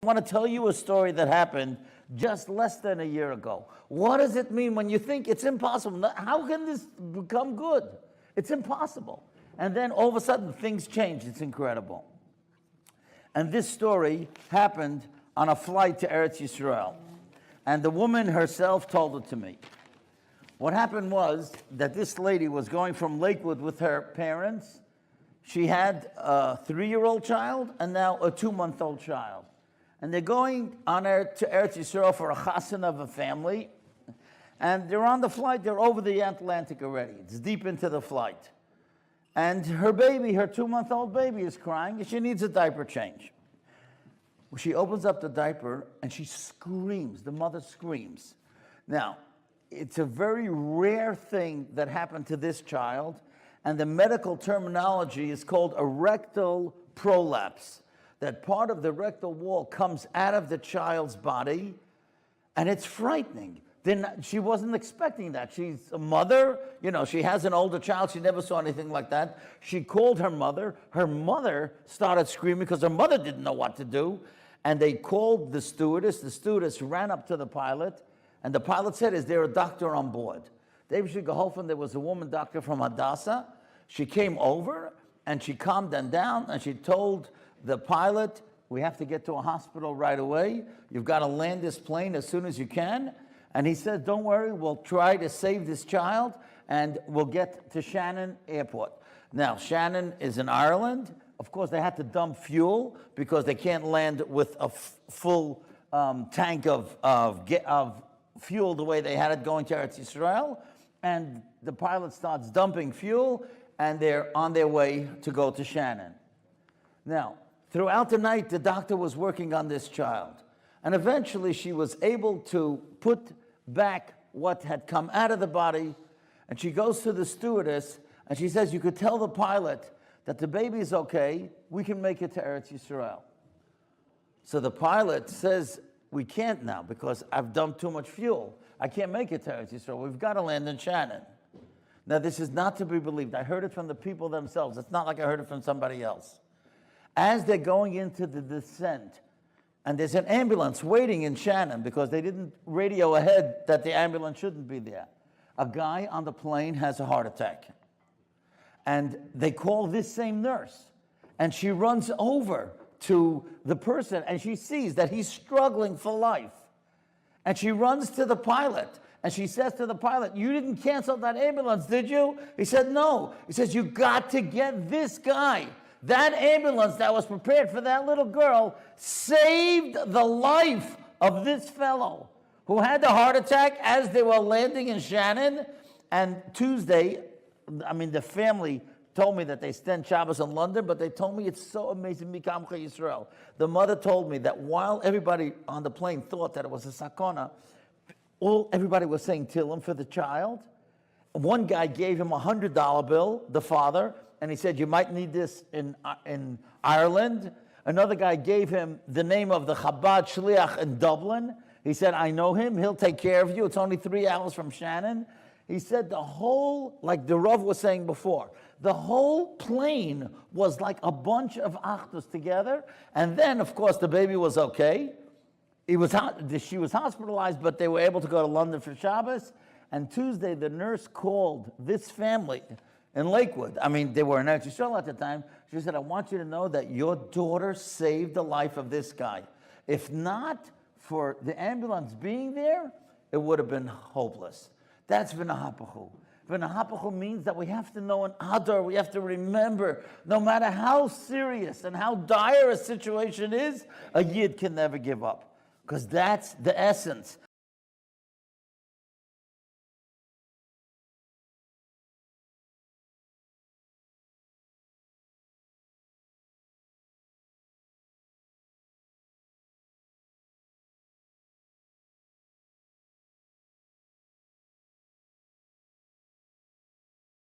I want to tell you a story that happened just less than a year ago. What does it mean when you think it's impossible? How can this become good? It's impossible. And then all of a sudden things change. It's incredible. And this story happened on a flight to Eretz Yisrael. And the woman herself told it to me. What happened was that this lady was going from Lakewood with her parents. She had a 3-year-old child and now a 2-month-old child. And they're going on to Eretz Yisrael for a chassan of a family. And they're on the flight. They're over the Atlantic already. It's deep into the flight. And her baby, her 2-month-old baby, is crying, and she needs a diaper change. She opens up the diaper, and she screams. The mother screams. Now, it's a very rare thing that happened to this child, and the medical terminology is called a rectal prolapse. That part of the rectal wall comes out of the child's body, and it's frightening. Then she wasn't expecting that. She's a mother, she has an older child. She never saw anything like that. She called her mother. Her mother started screaming because her mother didn't know what to do. And they called the stewardess. The stewardess ran up to the pilot, and the pilot said, "Is there a doctor on board?" There was a woman doctor from Hadassah. She came over, and she calmed them down, and she told the pilot, "We have to get to a hospital right away. You've got to land this plane as soon as you can." And he says, "Don't worry, we'll try to save this child, and we'll get to Shannon Airport." Now, Shannon is in Ireland. Of course, they had to dump fuel because they can't land with a full tank of fuel the way they had it going to Eretz Yisrael. And the pilot starts dumping fuel, and they're on their way to go to Shannon. Now, throughout the night, the doctor was working on this child. And eventually, she was able to put back what had come out of the body. And she goes to the stewardess, and she says, "You could tell the pilot that the baby is okay. We can make it to Eretz Yisrael." So the pilot says, "We can't now because I've dumped too much fuel. I can't make it to Eretz Yisrael. We've got to land in Shannon." Now, this is not to be believed. I heard it from the people themselves. It's not like I heard it from somebody else. As they're going into the descent, and there's an ambulance waiting in Shannon because they didn't radio ahead that the ambulance shouldn't be there. A guy on the plane has a heart attack. And they call this same nurse. And she runs over to the person, and she sees that he's struggling for life. And she runs to the pilot, and she says to the pilot, "You didn't cancel that ambulance, did you?" He said, "No." He says, "You got to get this guy. That ambulance that was prepared for that little girl saved the life of this fellow who had the heart attack as they were landing in Shannon." And Tuesday, the family told me that they spent Shabbos in London, but they told me it's so amazing. Mikamcha Yisrael. The mother told me that while everybody on the plane thought that it was a sakona, everybody was saying Tehillim for the child. One guy gave him a $100 bill, the father, and he said, "You might need this in Ireland." Another guy gave him the name of the Chabad Shliach in Dublin. He said, "I know him. He'll take care of you. It's only 3 hours from Shannon." He said the whole, like the Rav was saying before, the whole plane was like a bunch of achdus together. And then, of course, the baby was okay. She was hospitalized, but they were able to go to London for Shabbos. And Tuesday, the nurse called this family in Lakewood. They were in Eretz Yisrael at the time. She said, "I want you to know that your daughter saved the life of this guy. If not for the ambulance being there, it would have been hopeless." That's v'nahapachu. V'nahapachu means that we have to know an ador. We have to remember, no matter how serious and how dire a situation is, a yid can never give up. Because that's the essence.